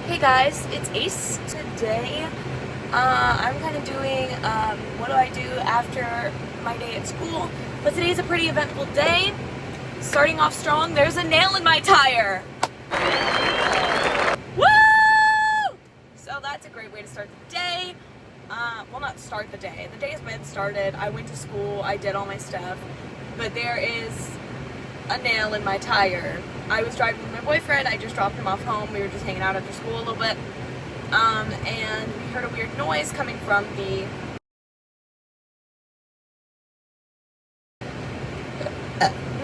Hey guys, it's Ace. Today, I'm kind of doing, what do I do after my day at school? But today's a pretty eventful day. Starting off strong, there's a nail in my tire. Woo! So that's a great way to start the day. Well, not start the day. The day has been started. I went to school, I did all my stuff, but there is a nail in my tire. I was driving with my boyfriend. I just dropped him off home. We were just hanging out after school a little bit. And we heard a weird noise coming from the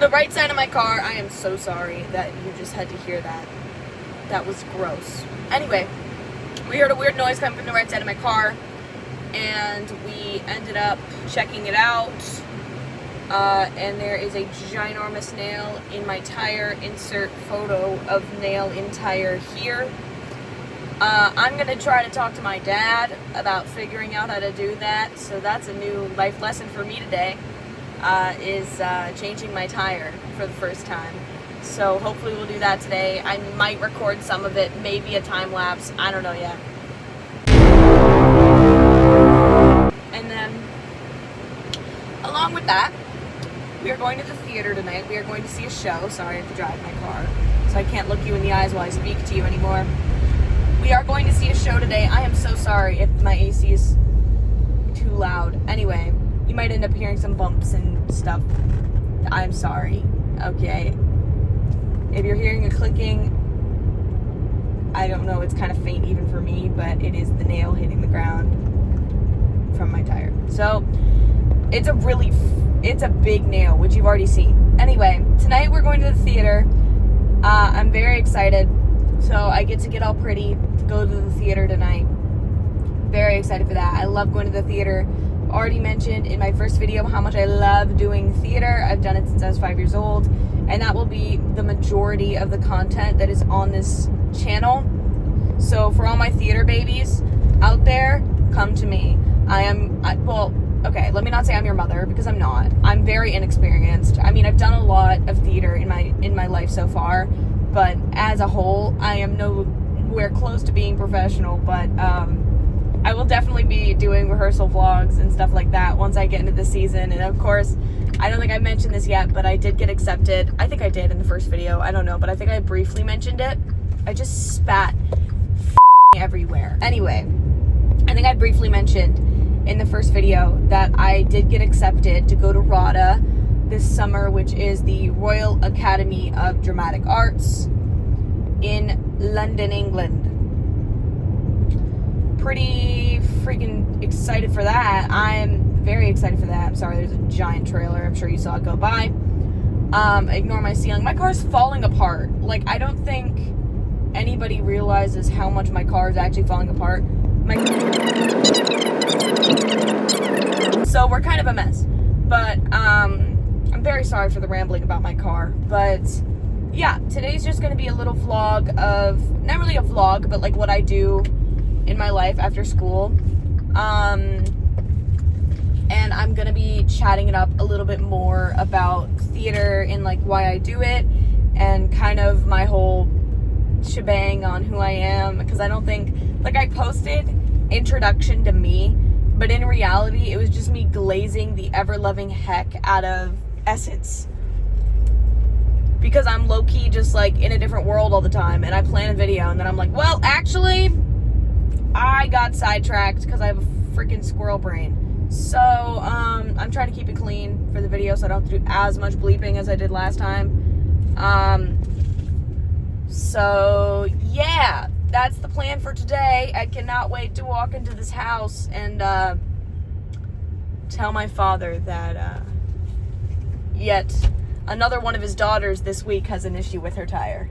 right side of my car. I am so sorry that you just had to hear that. That was gross. Anyway, we heard a weird noise coming from the right side of my car, and we ended up checking it out. And there is a ginormous nail in my tire. Insert photo of nail in tire here. I'm going to try to talk to my dad about figuring out how to do that. So that's a new life lesson for me today, is changing my tire for the first time. So hopefully we'll do that today. I might record some of it, maybe a time lapse. I don't know yet. And then, along with that, we are going to the theater tonight. We are going to see a show. Sorry, I have to drive my car, so I can't look you in the eyes while I speak to you anymore. We are going to see a show today. I am so sorry if my AC is too loud. Anyway, you might end up hearing some bumps and stuff. I'm sorry. Okay. If you're hearing a clicking, I don't know. It's kind of faint even for me, but it is the nail hitting the ground from my tire. So it's a big nail, which you've already seen. Anyway, tonight we're going to the theater. I'm very excited. So I get to get all pretty to go to the theater tonight. Very excited for that. I love going to the theater. Already mentioned in my first video how much I love doing theater. I've done it since I was 5 years old. And that will be the majority of the content that is on this channel. So for all my theater babies out there, come to me. Okay, let me not say I'm your mother, because I'm not. I'm very inexperienced. I mean, I've done a lot of theater in my life so far, but as a whole, I am nowhere close to being professional. But I will definitely be doing rehearsal vlogs and stuff like that once I get into the season. And of course, I don't think I mentioned this yet, but I did get accepted. I think I did in the first video. I don't know, but I think I briefly mentioned it. I just spat everywhere. Anyway, I think I briefly mentioned in the first video that I did get accepted to go to RADA this summer, which is the Royal Academy of Dramatic Arts in London, England. Pretty freaking excited for that. I'm very excited for that. I'm sorry, there's a giant trailer. I'm sure you saw it go by. Ignore my ceiling. My car's falling apart. Like, I don't think anybody realizes how much my car is actually falling apart. So we're kind of a mess, but I'm very sorry for the rambling about my car. But yeah, today's just going to be a little vlog of, not really a vlog, but like what I do in my life after school. And I'm going to be chatting it up a little bit more about theater and like why I do it and kind of my whole shebang on who I am, because I don't think, like, I posted introduction to me, but in reality it was just me glazing the ever-loving heck out of Essence, because I'm low-key just like in a different world all the time, and I plan a video and then I'm like, well, actually I got sidetracked because I have a freaking squirrel brain. So I'm trying to keep it clean for the video so I don't have to do as much bleeping as I did last time. So yeah, that's the plan for today. I cannot wait to walk into this house and tell my father that yet another one of his daughters this week has an issue with her tire.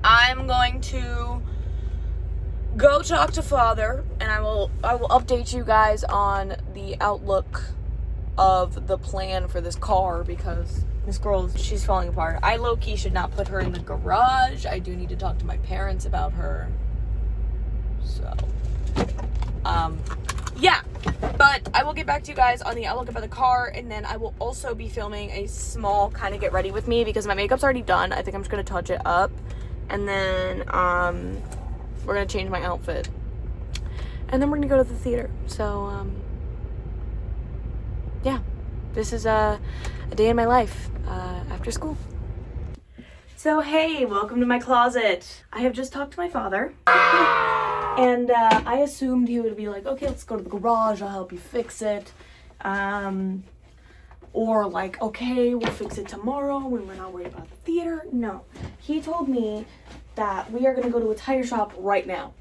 I'm going to go talk to father, and I will update you guys on the outlook of the plan for this car, because this girl, she's falling apart. I low-key should not put her in the garage. I do need to talk to my parents about her. So, yeah. But I will get back to you guys on the outlook about the car, and then I will also be filming a small kind of get ready with me, because my makeup's already done. I think I'm just going to touch it up. And then, we're gonna change my outfit. And then we're gonna go to the theater. So, yeah, this is a day in my life after school. So, hey, welcome to my closet. I have just talked to my father. And I assumed he would be like, okay, let's go to the garage. I'll help you fix it. Or like, okay, we'll fix it tomorrow when we're not worried about the theater. No, he told me that we are gonna go to a tire shop right now.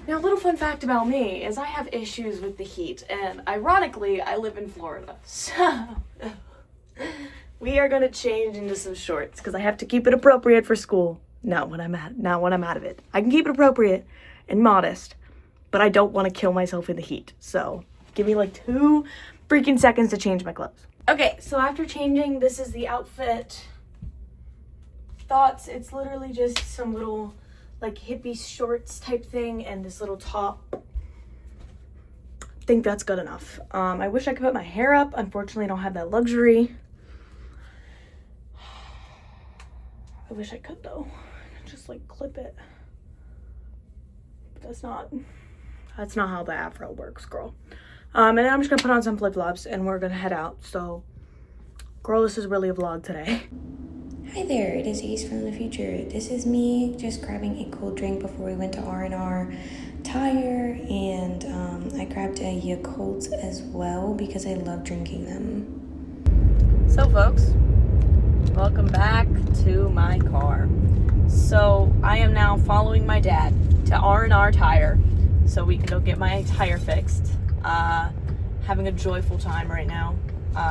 Now, a little fun fact about me is I have issues with the heat, and ironically, I live in Florida. So, we are gonna change into some shorts because I have to keep it appropriate for school. Not when I'm out of it. I can keep it appropriate and modest, but I don't want to kill myself in the heat. So, give me like 2 freaking seconds to change my clothes. Okay, so after changing, this is the outfit. Thoughts, it's literally just some little like hippie shorts type thing and this little top. I think that's good enough. I wish I could put my hair up. Unfortunately, I don't have that luxury. I wish I could though. Just like clip it. But that's not how the afro works, girl. And then I'm just gonna put on some flip-flops and we're gonna head out. So, girl, this is really a vlog today. Hi there, it is Ace from the future. This is me just grabbing a cold drink before we went to R&R Tire, and I grabbed a Yakult as well because I love drinking them. So, folks, welcome back to my car. So, I am now following my dad to R&R Tire so we can go get my tire fixed. Having a joyful time right now.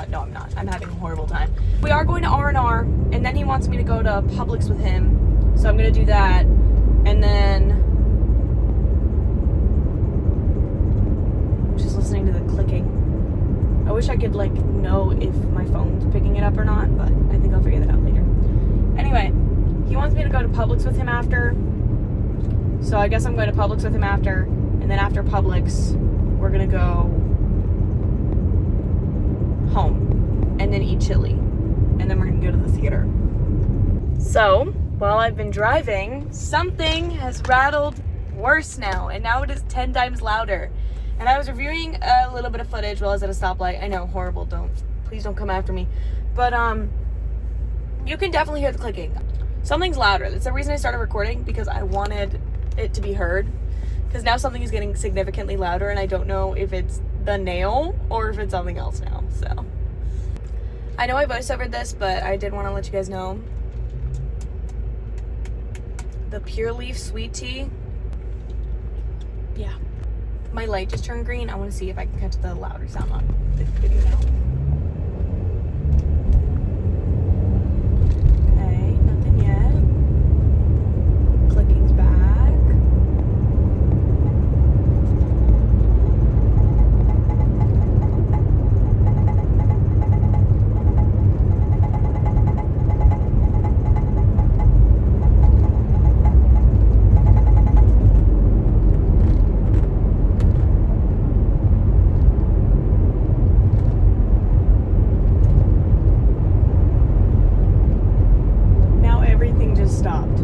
No, I'm not. I'm having a horrible time. We are going to R&R, and then he wants me to go to Publix with him. So I'm going to do that. And then I'm just listening to the clicking. I wish I could, like, know if my phone's picking it up or not, but I think I'll figure that out later. Anyway, he wants me to go to Publix with him after. So I guess I'm going to Publix with him after. And then after Publix, we're going to go home and then eat chili, and then we're gonna go to the theater. So while I've been driving, something has rattled worse now, and now it is 10 times louder. And I was reviewing a little bit of footage while I was at a stoplight. I know, horrible, please don't come after me, but you can definitely hear the clicking. Something's louder. That's the reason I started recording, because I wanted it to be heard, because now something is getting significantly louder and I don't know if it's the nail or if it's something else now. So I know I voiceovered this, but I did want to let you guys know the Pure Leaf sweet tea. Yeah, my light just turned green. I want to see if I can catch the louder sound on the video now. Okay, nothing yet. Clicking's back. Stopped.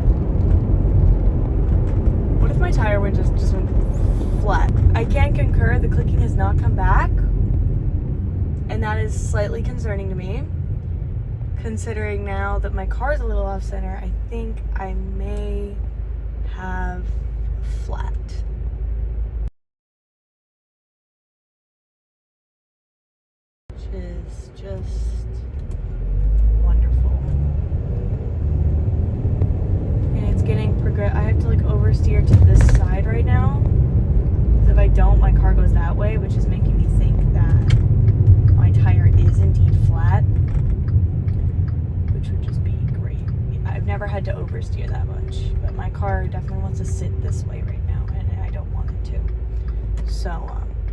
What if my tire went just went flat? I can concur, the clicking has not come back, and that is slightly concerning to me, considering now that my car is a little off center. I think I may have flat. Which is just wonderful. Getting I have to like oversteer to this side right now, because if I don't, my car goes that way, which is making me think that my tire is indeed flat, which would just be great. I've never had to oversteer that much, but my car definitely wants to sit this way right now, and I don't want it to. So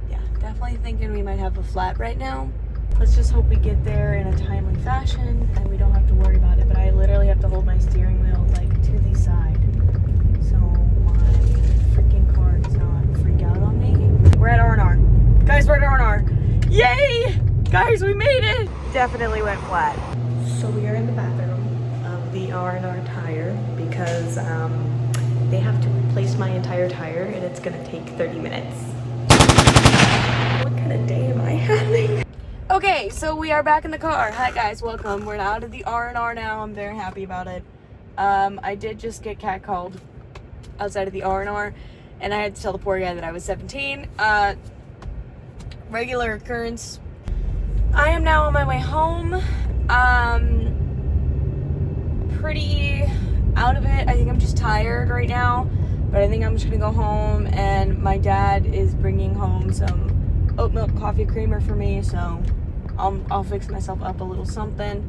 yeah, definitely thinking we might have a flat right now. Let's just hope we get there in a timely fashion and we don't have to worry about it. But I literally have to hold my steering wheel like to the side, so my freaking car does not freak out on me. We're at R&R. Guys, we're at R&R. Yay! Guys, we made it! Definitely went flat. So we are in the bathroom of the R&R Tire because they have to replace replaced my entire tire and it's gonna take 30 minutes. What kind of day am I having? Okay, so we are back in the car. Hi guys, welcome. We're out of the R&R now. I'm very happy about it. I did just get catcalled outside of the R&R, and I had to tell the poor guy that I was 17. Regular occurrence. I am now on my way home. Pretty out of it. I think I'm just tired right now, but I think I'm just gonna go home, and my dad is bringing home some oat milk coffee creamer for me, so I'll fix myself up a little something.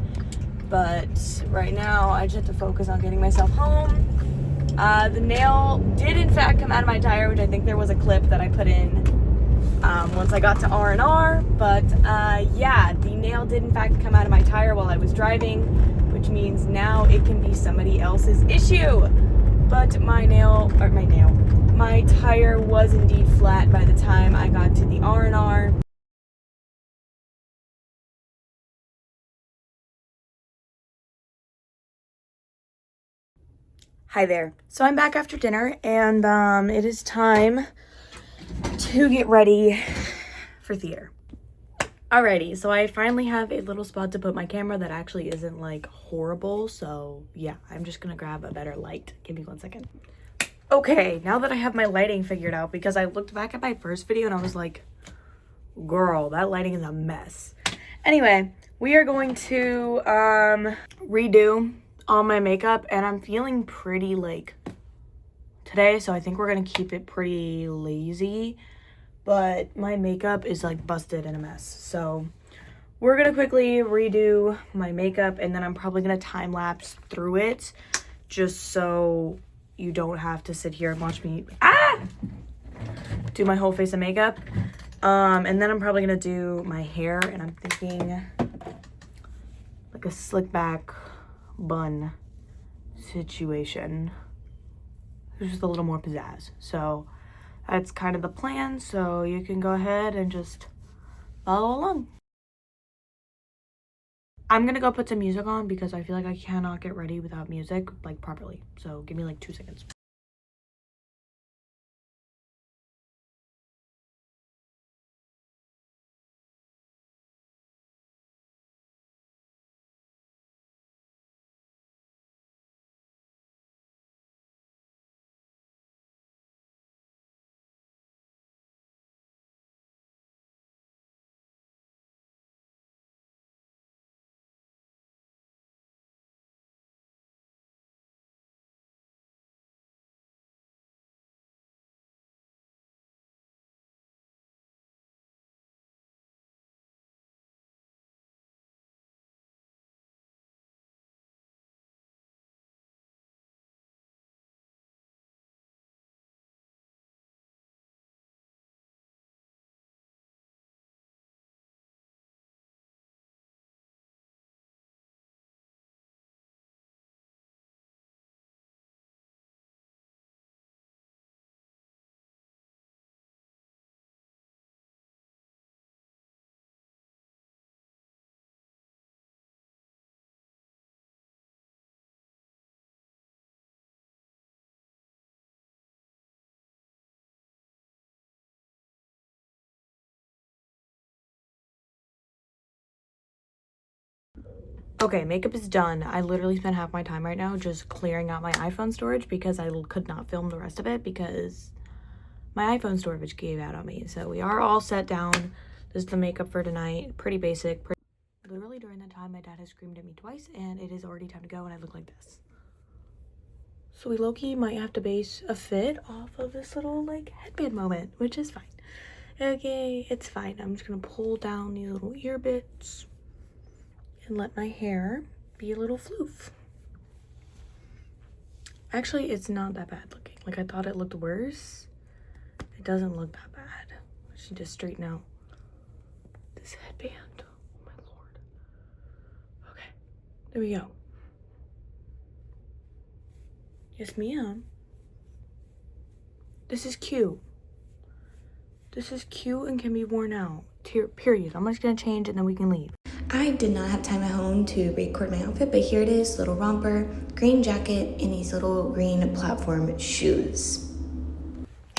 But right now I just have to focus on getting myself home. The nail did in fact come out of my tire, which I think there was a clip that I put in once I got to R&R, but yeah, the nail did in fact come out of my tire while I was driving, which means now it can be somebody else's issue. But my tire was indeed flat by the time I got to the R&R. Hi there. So I'm back after dinner, and it is time to get ready for theater. Alrighty, so I finally have a little spot to put my camera that actually isn't like horrible, so yeah, I'm just gonna grab a better light. Give me 1 second. Okay, now that I have my lighting figured out, because I looked back at my first video and I was like, girl, that lighting is a mess. Anyway, we are going to redo all my makeup, and I'm feeling pretty like today, so I think we're gonna keep it pretty lazy, but my makeup is like busted and a mess, so we're gonna quickly redo my makeup, and then I'm probably gonna time lapse through it just so you don't have to sit here and watch me do my whole face of makeup. And then I'm probably gonna do my hair, and I'm thinking like a slick back bun situation. There's just a little more pizzazz. So that's kind of the plan. So you can go ahead and just follow along. I'm gonna go put some music on because I feel like I cannot get ready without music like properly. So give me like 2 seconds. Okay, makeup is done. I literally spent half my time right now just clearing out my iPhone storage because I could not film the rest of it because my iPhone storage gave out on me. So we are all set down. This is the makeup for tonight. Pretty basic. Literally during the time my dad has screamed at me twice, and it is already time to go, and I look like this. So we low-key might have to base a fit off of this little like headband moment, which is fine. Okay, it's fine. I'm just gonna pull down these little ear bits and let my hair be a little floof. Actually, it's not that bad looking. Like, I thought it looked worse. It doesn't look that bad. I should just straighten out this headband. Oh my lord. Okay, there we go. Yes, ma'am. This is cute. This is cute and can be worn out. Period. I'm just gonna change and then we can leave. I did not have time at home to record my outfit, but here it is, little romper, green jacket, and these little green platform shoes.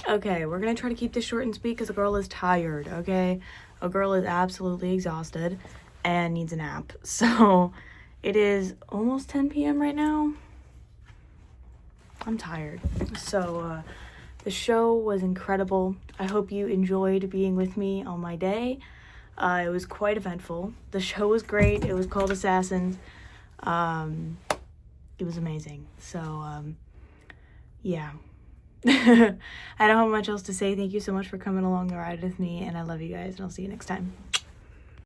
Okay, we're gonna try to keep this short and sweet because a girl is tired, okay? A girl is absolutely exhausted and needs a nap. So it is almost 10 p.m. right now. I'm tired. So the show was incredible. I hope you enjoyed being with me on my day. It was quite eventful. The show was great. It was called Assassins. It was amazing. So yeah. I don't have much else to say. Thank you so much for coming along the ride with me, and I love you guys, and I'll see you next time.